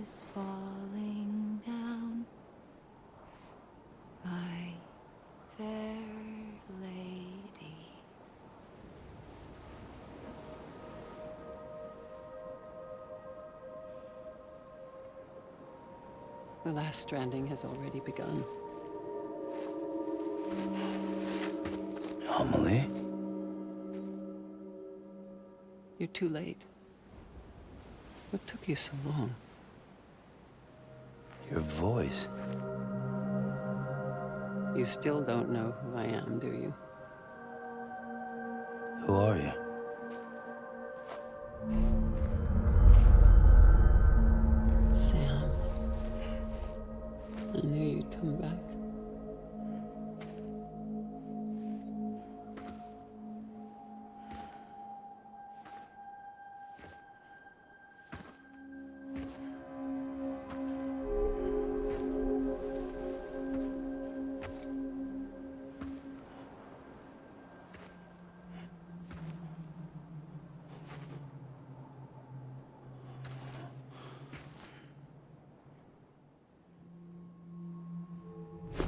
is falling down, my fair lady. The last stranding has already begun. Amelie? You're too late. What took you so long? Your voice. You still don't know who I am, do you? Who are you? Sam. I knew you'd come back.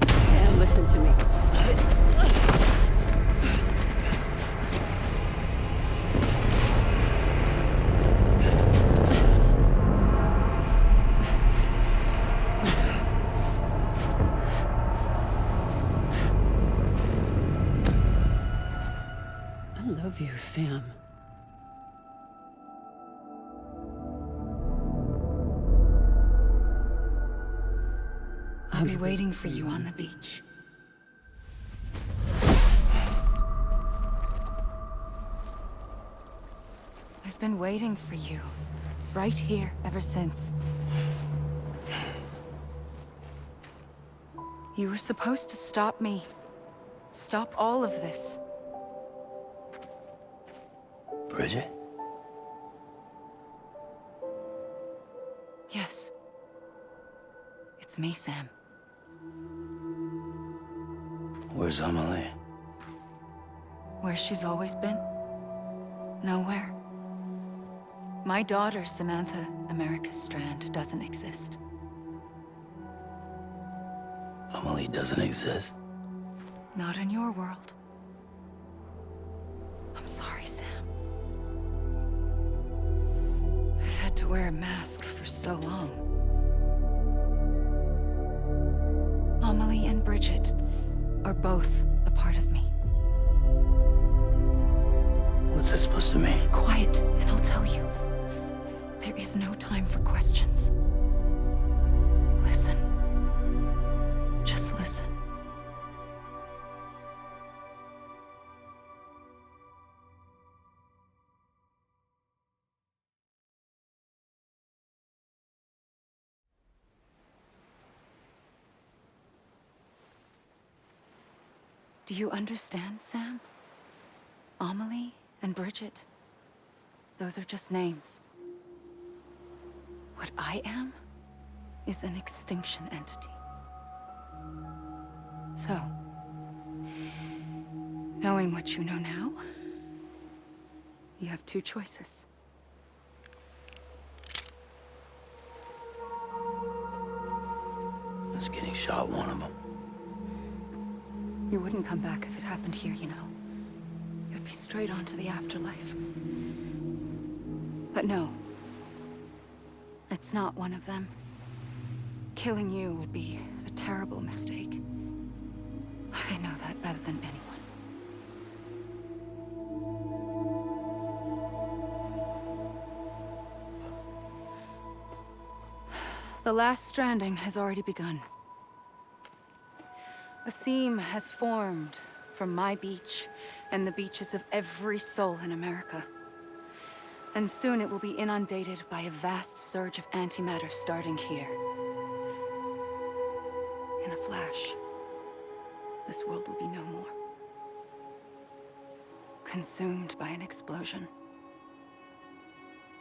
Sam, listen to me. I love you, Sam. I'll be waiting for you on the beach. I've been waiting for you, right here, ever since. You were supposed to stop me. Stop all of this. Bridget? Yes. It's me, Sam. Where's Amelie? Where she's always been. Nowhere. My daughter, Samantha America Strand, doesn't exist. Amelie doesn't exist. Not in your world. I'm sorry, Sam. I've had to wear a mask for so long. Amelie and Bridget are both a part of me. What's that supposed to mean? Quiet, and I'll tell you. There is no time for questions. Listen. Just listen. Do you understand, Sam? Amelie and Bridget, those are just names. What I am is an extinction entity. So, knowing what you know now, you have two choices. Is getting shot one of them? You wouldn't come back if it happened here, you know. You'd be straight on to the afterlife. But no. It's not one of them. Killing you would be a terrible mistake. I know that better than anyone. The last stranding has already begun. A seam has formed from my beach and the beaches of every soul in America. And soon it will be inundated by a vast surge of antimatter starting here. In a flash, this world will be no more. Consumed by an explosion.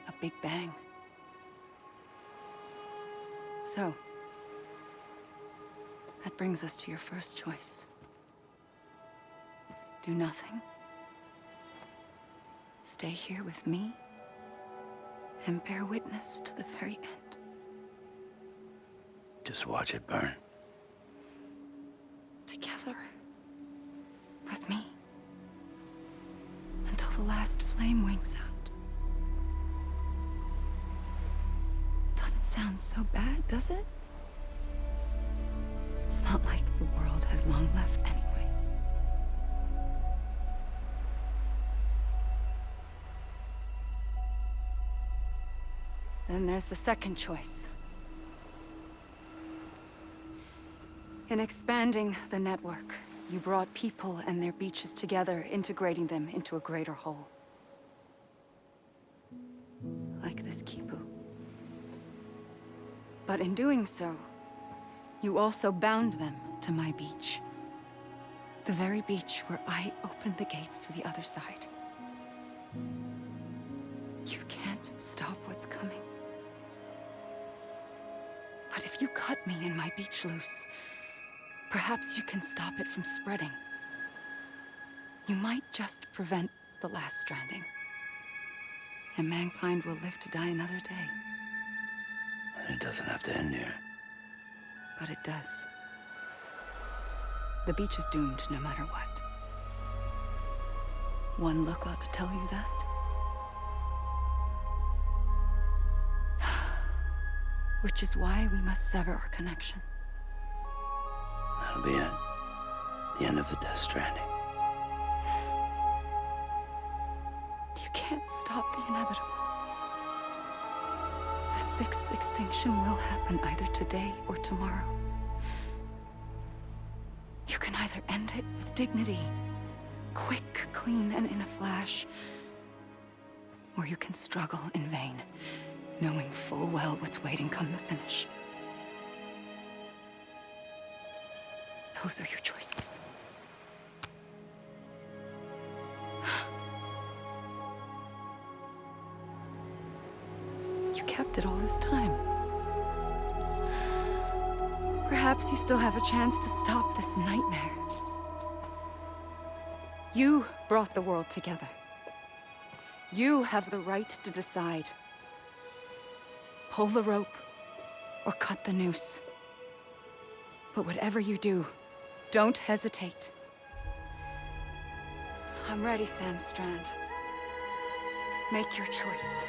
A big bang. So, that brings us to your first choice. Do nothing. Stay here with me and bear witness to the very end. Just watch it burn. Together. With me. Until the last flame winks out. Doesn't sound so bad, does it? It's not like the world has long left anyway. Then there's the second choice. In expanding the network, you brought people and their beaches together, integrating them into a greater whole. Like this Kipu. But in doing so, you also bound them to my beach. The very beach where I opened the gates to the other side. You can't stop what's coming. But if you cut me and my beach loose, perhaps you can stop it from spreading. You might just prevent the last stranding. And mankind will live to die another day. And it doesn't have to end here. But it does. The beach is doomed no matter what. One look ought to tell you that. Which is why we must sever our connection. That'll be it. The end of the Death Stranding. You can't stop the inevitable. The sixth extinction will happen either today or tomorrow. You can either end it with dignity, quick, clean, and in a flash, or you can struggle in vain, knowing full well what's waiting come the finish. Those are your choices. You kept it all this time. Perhaps you still have a chance to stop this nightmare. You brought the world together. You have the right to decide. Pull the rope, or cut the noose. But whatever you do, don't hesitate. I'm ready, Sam Strand. Make your choice.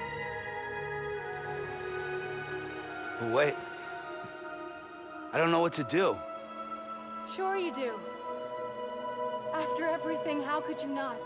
But wait. I don't know what to do. Sure you do. After everything, how could you not?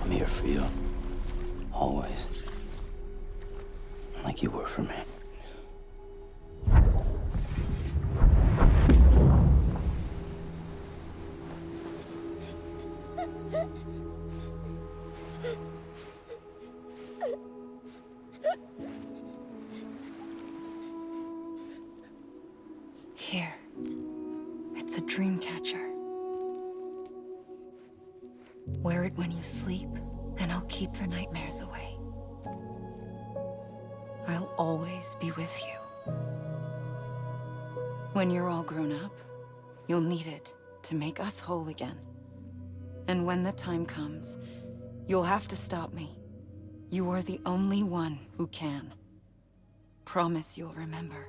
I'm here for you. Always. Like you were for me. Here. It's a dream catcher. Wear it when you sleep, and I'll keep the nightmares away. I'll always be with you. When you're all grown up, you'll need it to make us whole again. And when the time comes, you'll have to stop me. You are the only one who can. Promise you'll remember.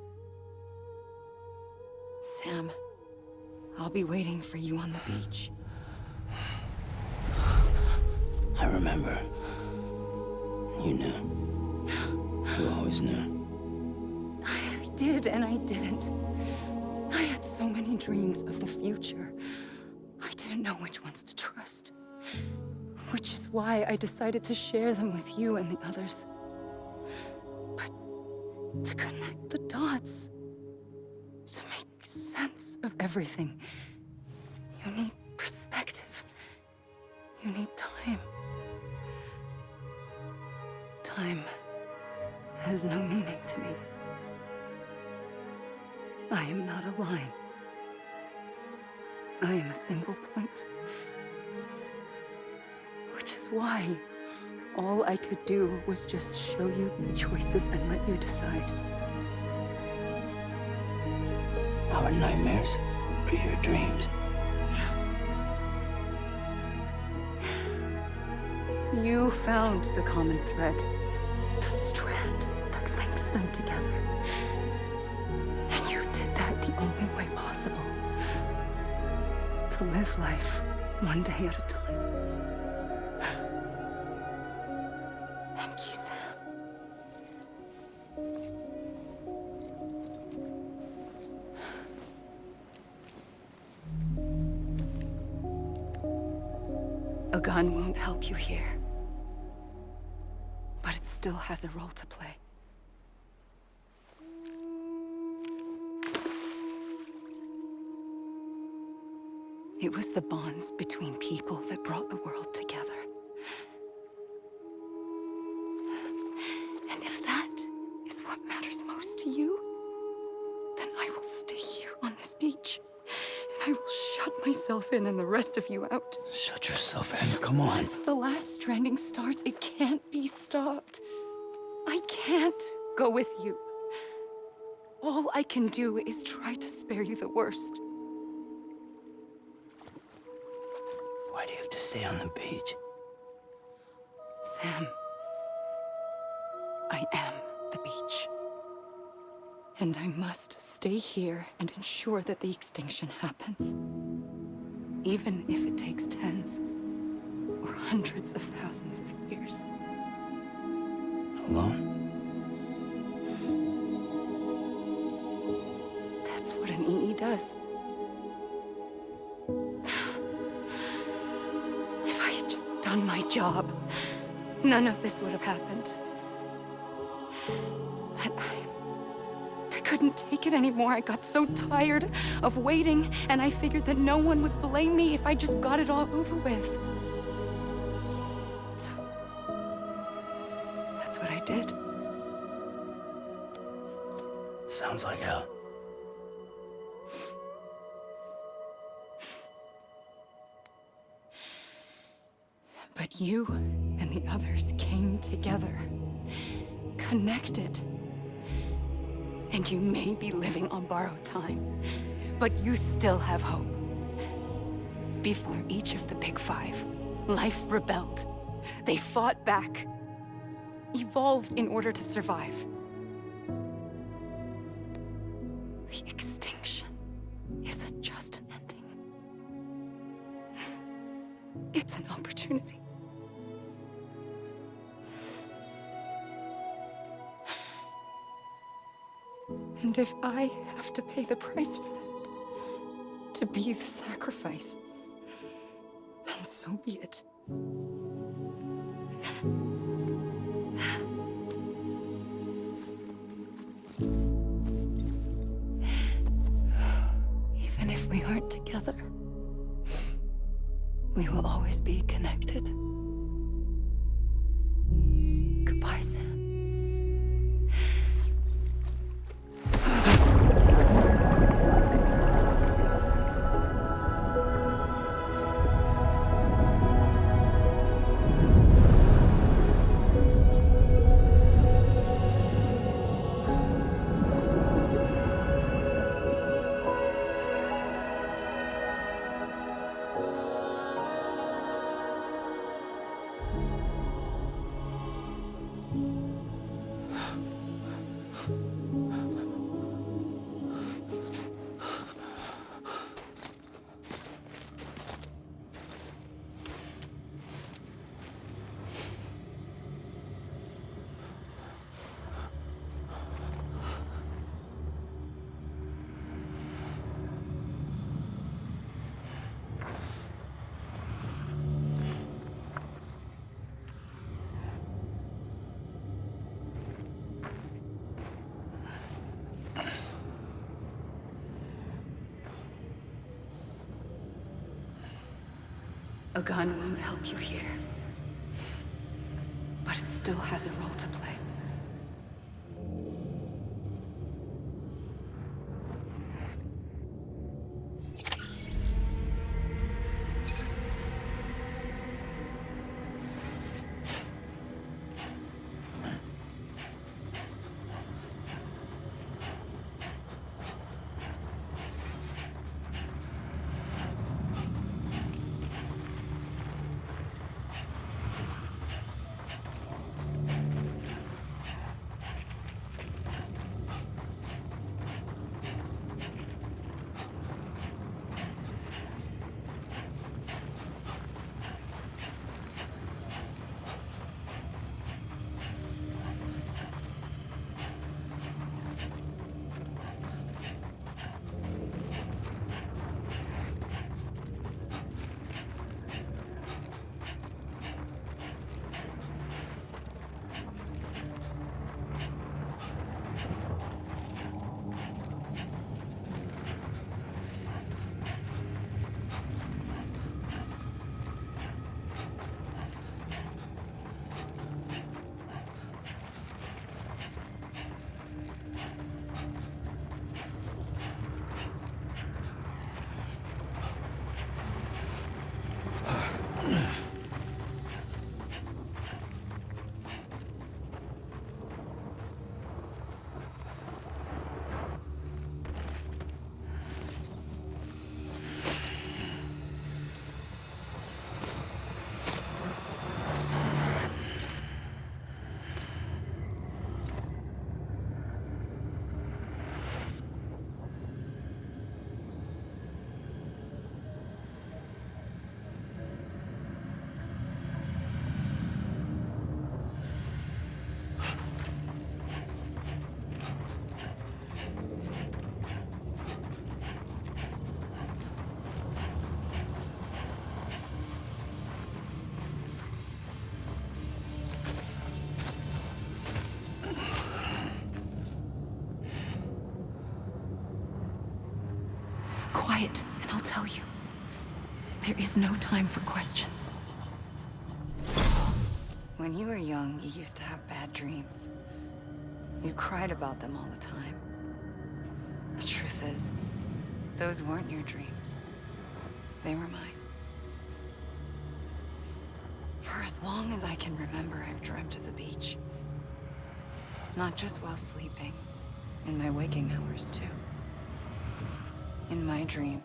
Sam, I'll be waiting for you on the beach. I remember. You knew. You always knew. I did and I didn't. I had so many dreams of the future. I didn't know which ones to trust. Which is why I decided to share them with you and the others. But to connect the dots, to make sense of everything, you need perspective. You need time. Time has no meaning to me. I am not a line. I am a single point why all I could do was just show you the choices and let you decide. Our nightmares are your dreams. You found the common thread, the strand that links them together. And you did that the only way possible. To live life one day at a time. Thank you, Sam. A gun won't help you here. But it still has a role to play. It was the bonds between people that brought the world together. And if that is what matters most to you, then I will stay here on this beach. And I will shut myself in and the rest of you out. Shut yourself in, come on. Once the last stranding starts, it can't be stopped. I can't go with you. All I can do is try to spare you the worst. Why do you have to stay on the beach? Sam, I am the beach. And I must stay here and ensure that the extinction happens. Even if it takes tens or hundreds of thousands of years. Alone? That's what an EE does. If I had just done my job, none of this would have happened. But I couldn't take it anymore. I got so tired of waiting, and I figured that no one would blame me if I just got it all over with. So, that's what I did. Sounds like hell. But you and the others came together, connected. And you may be living on borrowed time, but you still have hope. Before each of the Big Five, life rebelled. They fought back, evolved in order to survive. The extinction isn't just an ending. It's an opportunity. And if I have to pay the price for that, to be the sacrifice, then so be it. Even if we aren't together, we will always be connected. Goodbye, Sam. A gun won't help you here. But it still has a role to play. quiet, and I'll tell you. There is no time for questions. When you were young, you used to have bad dreams. You cried about them all the time. The truth is, those weren't your dreams. They were mine. For as long as I can remember, I've dreamt of the beach. Not just while sleeping, in my waking hours too. In my dreams,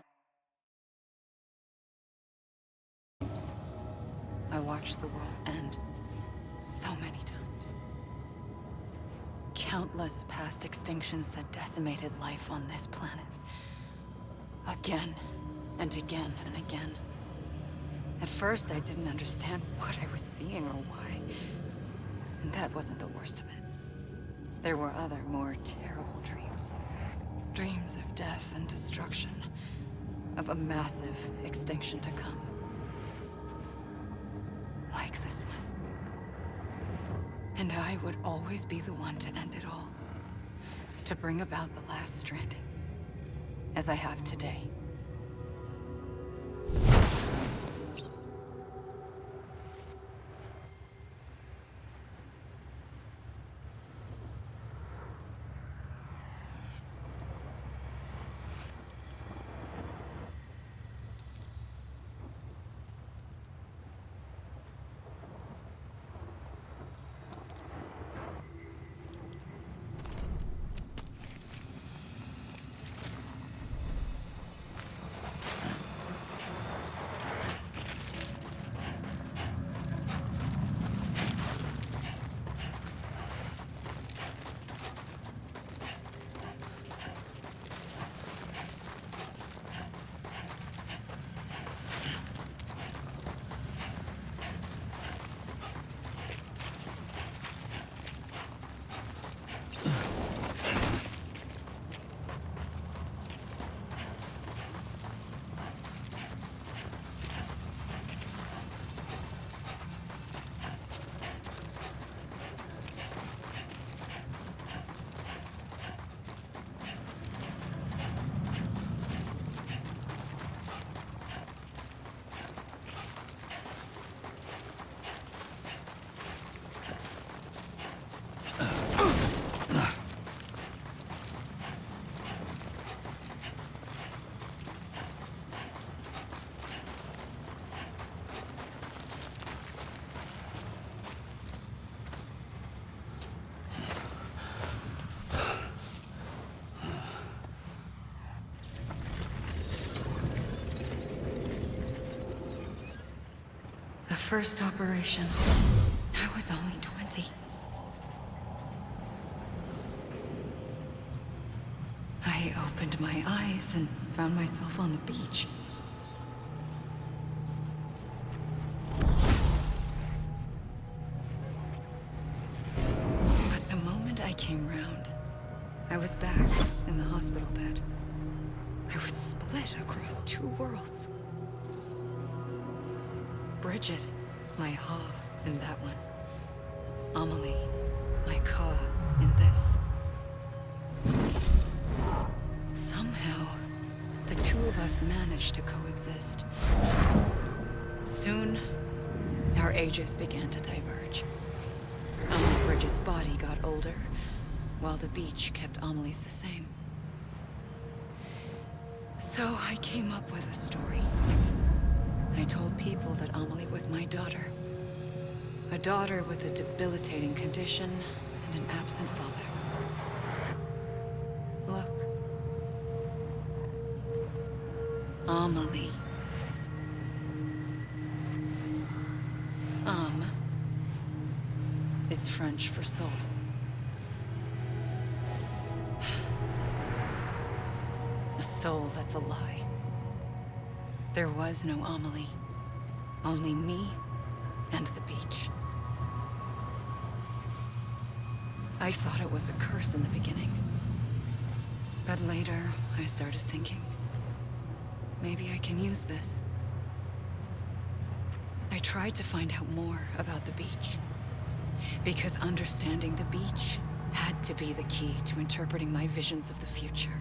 I watched the world end so many times. Countless past extinctions that decimated life on this planet. Again and again and again. At first, I didn't understand what I was seeing or why. And that wasn't the worst of it. There were other, more terrible dreams. Dreams of death and destruction. Of a massive extinction to come. Like this one. And I would always be the one to end it all. To bring about the last stranding. As I have today. First operation, I was only 20. I opened my eyes and found myself on the beach. But the moment I came round, I was back in the hospital bed. I was split across two worlds. Bridget, my Ha in that one. Amelie, my Ka in this. Somehow, the two of us managed to coexist. Soon, our ages began to diverge. Bridget's body got older, while the beach kept Amelie's the same. So I came up with a story. I told people that Amelie was my daughter. A daughter with a debilitating condition and an absent father. Look. Amelie. Is French for soul. A soul that's a lie. There was no Amelie. Only me and the beach. I thought it was a curse in the beginning. But later, I started thinking, maybe I can use this. I tried to find out more about the beach. Because understanding the beach had to be the key to interpreting my visions of the future.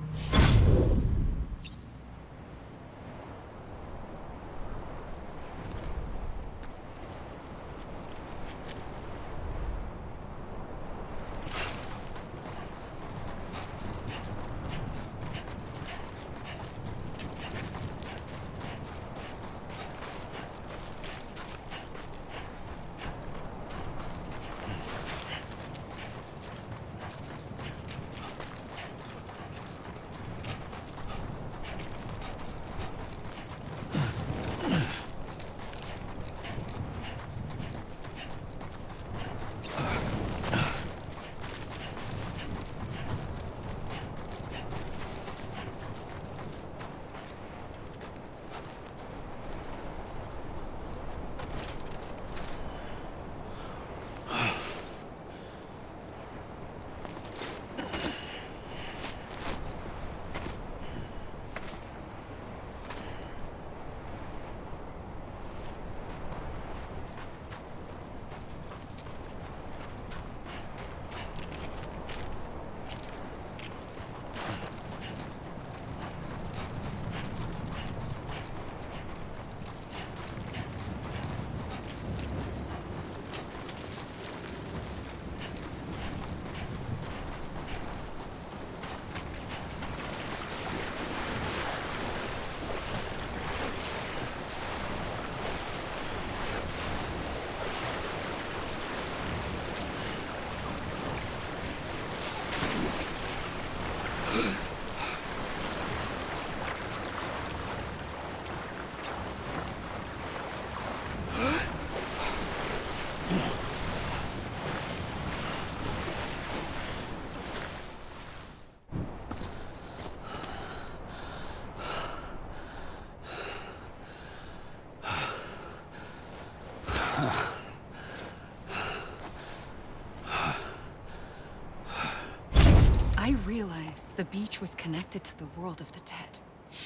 I realized the beach was connected to the world of the dead,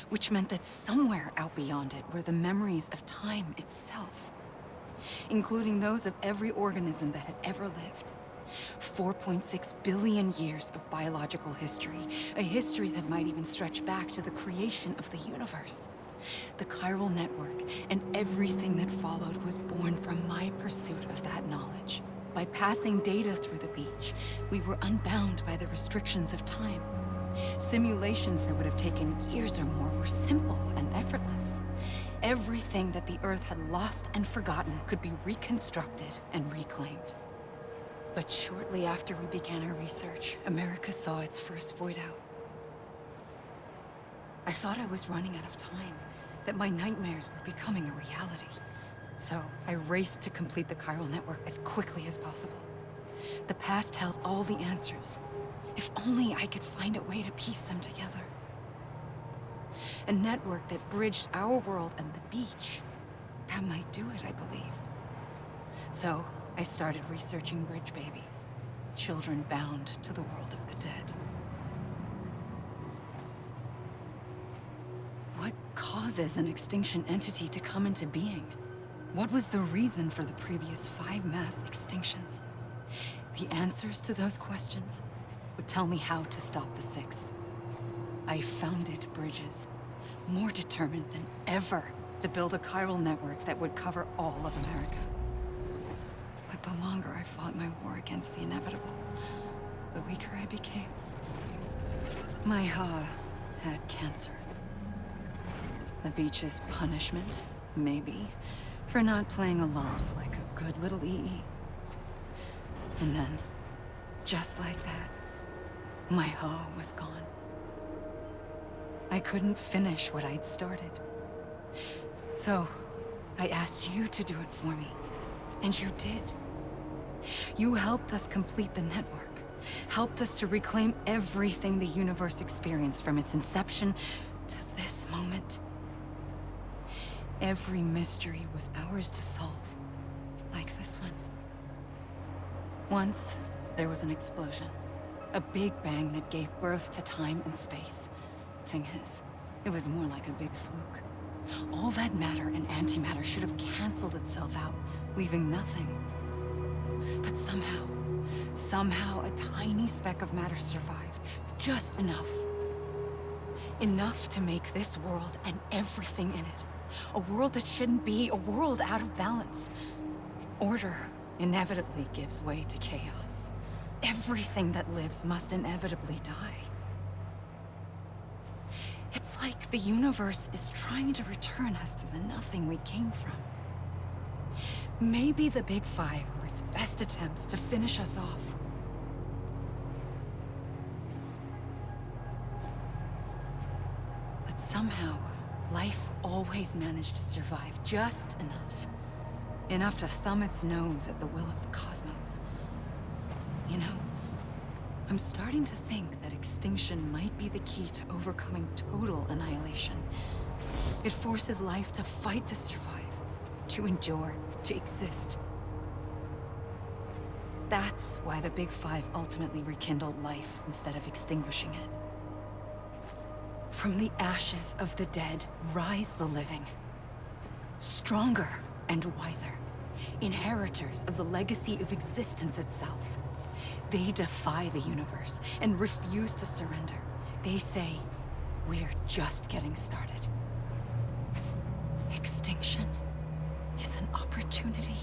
which meant that somewhere out beyond it were the memories of time itself, including those of every organism that had ever lived. 4.6 billion years of biological history, a history that might even stretch back to the creation of the universe. The chiral network and everything that followed was born from my pursuit of that knowledge. By passing data through the beach, we were unbound by the restrictions of time. Simulations that would have taken years or more were simple and effortless. Everything that the Earth had lost and forgotten could be reconstructed and reclaimed. But shortly after we began our research, America saw its first void out. I thought I was running out of time, that my nightmares were becoming a reality. So I raced to complete the chiral network as quickly as possible. The past held all the answers. If only I could find a way to piece them together. A network that bridged our world and the beach. That might do it, I believed. So I started researching bridge babies, children bound to the world of the dead. What causes an extinction entity to come into being? What was the reason for the previous 5 mass extinctions? The answers to those questions would tell me how to stop the 6th. I founded bridges, more determined than ever to build a chiral network that would cover all of America. But the longer I fought my war against the inevitable, the weaker I became. My Ha had cancer. The beach's punishment, maybe, for not playing along like a good little EE. And then, just like that, my Ha was gone. I couldn't finish what I'd started. So, I asked you to do it for me, and you did. You helped us complete the network, helped us to reclaim everything the universe experienced from its inception to this moment. Every mystery was ours to solve, like this one. Once, there was an explosion. A big bang that gave birth to time and space. Thing is, it was more like a big fluke. All that matter and antimatter should have canceled itself out, leaving nothing. But somehow a tiny speck of matter survived. Just enough. Enough to make this world and everything in it. A world that shouldn't be, a world out of balance. Order inevitably gives way to chaos. Everything that lives must inevitably die. It's like the universe is trying to return us to the nothing we came from. Maybe the Big Five were its best attempts to finish us off. But somehow, life always managed to survive just enough. Enough to thumb its nose at the will of the cosmos. You know, I'm starting to think that extinction might be the key to overcoming total annihilation. It forces life to fight to survive, to endure, to exist. That's why the Big Five ultimately rekindled life instead of extinguishing it. From the ashes of the dead, rise the living. Stronger and wiser. Inheritors of the legacy of existence itself. They defy the universe and refuse to surrender. They say, we're just getting started. Extinction is an opportunity.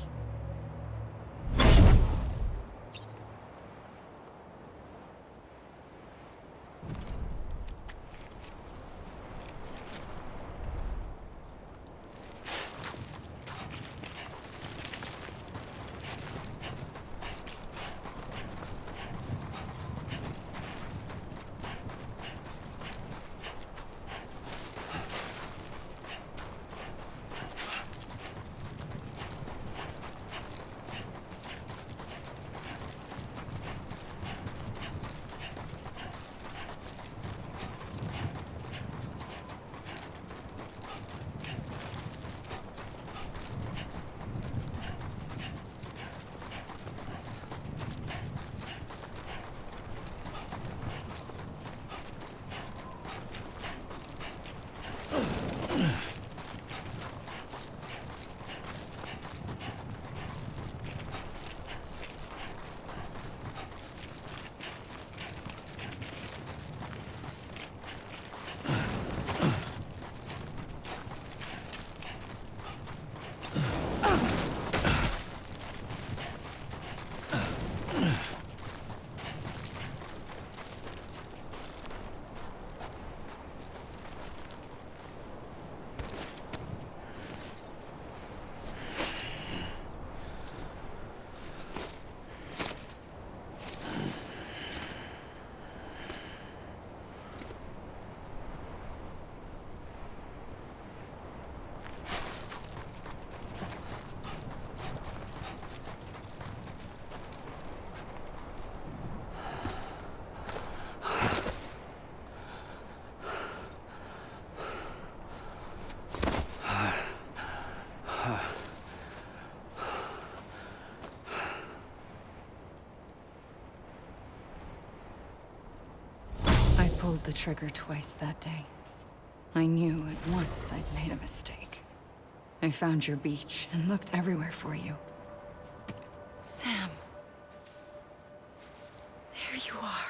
pulled the trigger twice that day. I knew at once I'd made a mistake. I found your beach and looked everywhere for you. Sam. There you are.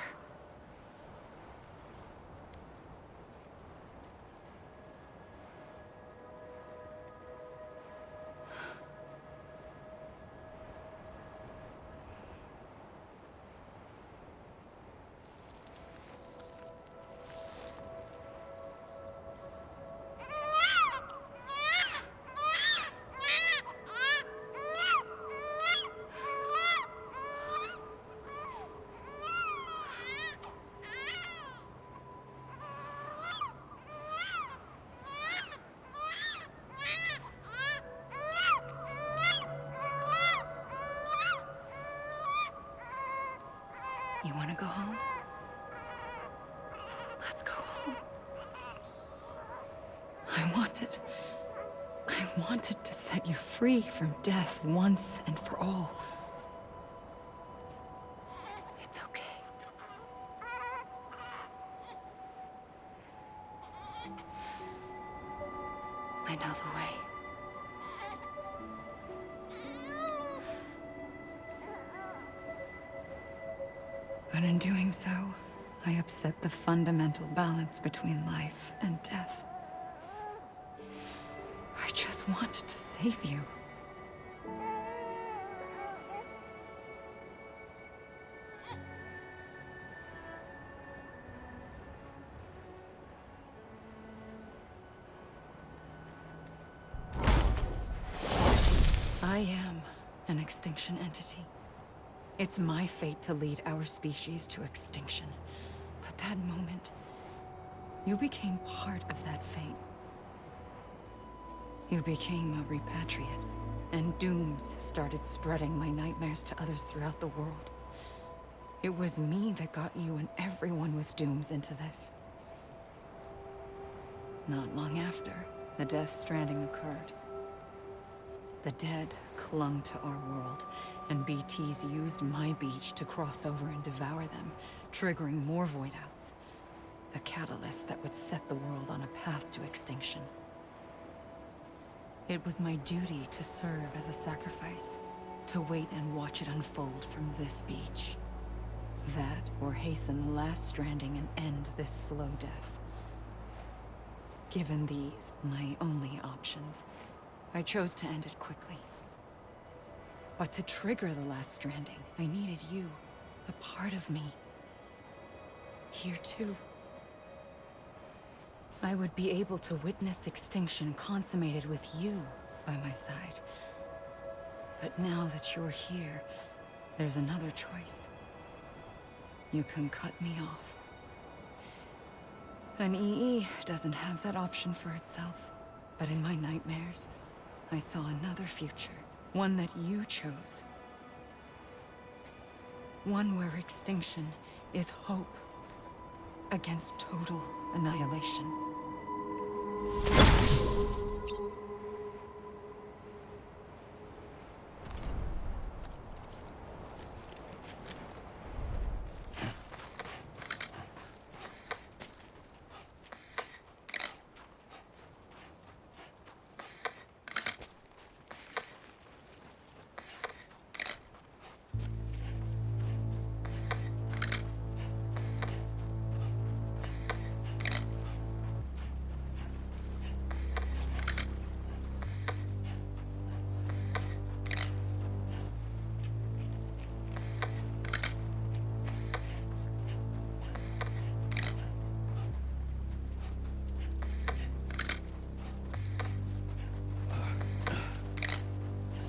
You want to go home? Let's go home. I wanted to set you free from death once and for all. It's okay. I know the way. But in doing so, I upset the fundamental balance between life and death. I just wanted to save you. I am an extinction entity. It's my fate to lead our species to extinction. But that moment, you became part of that fate. You became a repatriate, and dooms started spreading my nightmares to others throughout the world. It was me that got you and everyone with dooms into this. Not long after, the Death Stranding occurred. The dead clung to our world, and BTs used my beach to cross over and devour them, triggering more void outs. A catalyst that would set the world on a path to extinction. It was my duty to serve as a sacrifice, to wait and watch it unfold from this beach. That, or hasten the last stranding and end this slow death. Given these, my only options, I chose to end it quickly. But to trigger the last stranding, I needed you, a part of me. Here too. I would be able to witness extinction consummated with you by my side. But now that you're here, there's another choice. You can cut me off. An EE doesn't have that option for itself. But in my nightmares, I saw another future. One that you chose. One where extinction is hope against total annihilation.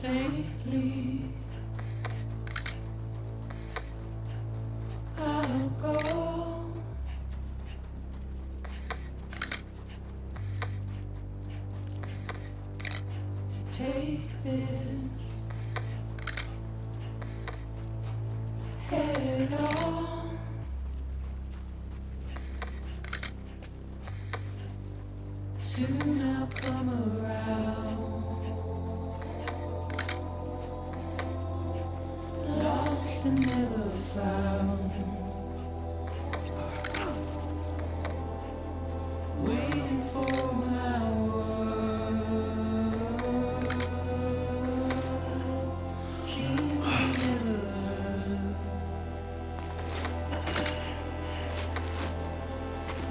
Safely, I'll go. To take this head on. Soon I'll come around. Lost and never found.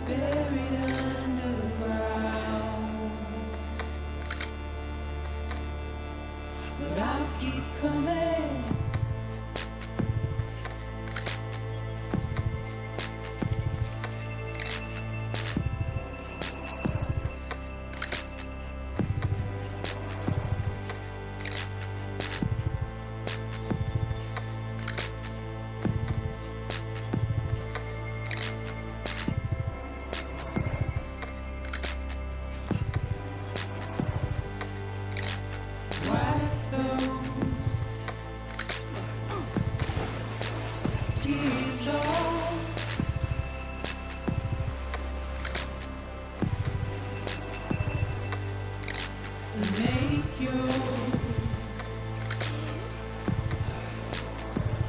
buried underground. But I'll keep coming. Wipe those tears off. And make your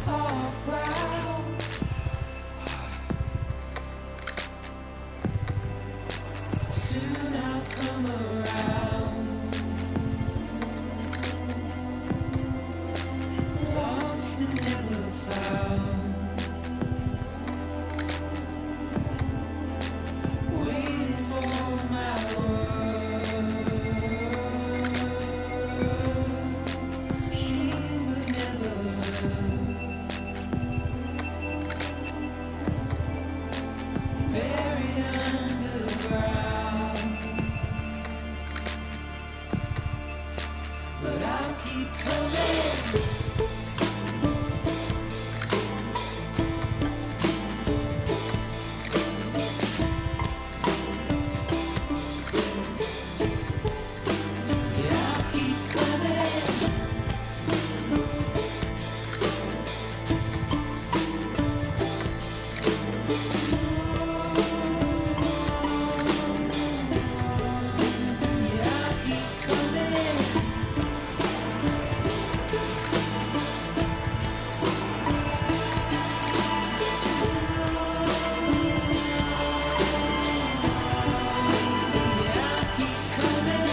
heart proud. Soon I'll come around. Lost and never found. Waiting for my words. Seen but never heard. Buried underground. But I'll keep coming. Yeah, I'll keep coming. Yeah, I'll keep coming. Yeah, I'll keep coming. Yeah, I'll keep coming. Yeah, I'll keep coming.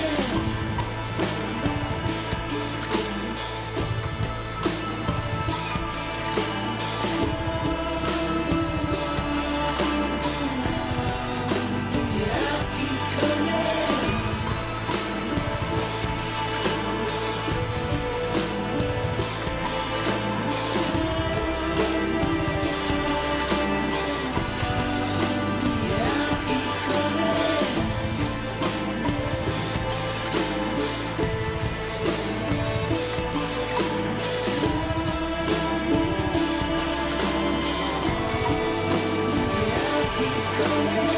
Yeah, I'll keep coming.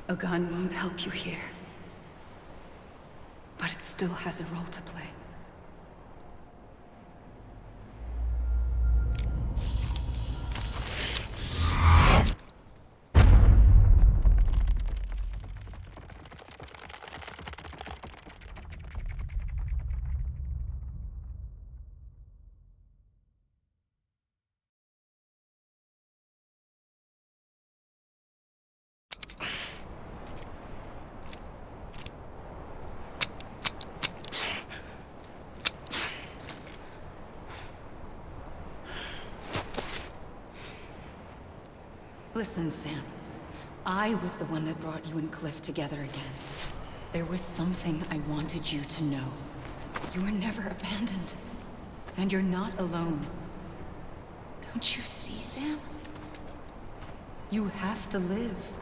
A gun won't help you here. But it still has a role to play. Listen, Sam. I was the one that brought you and Cliff together again. There was something I wanted you to know. You were never abandoned. And you're not alone. Don't you see, Sam? You have to live.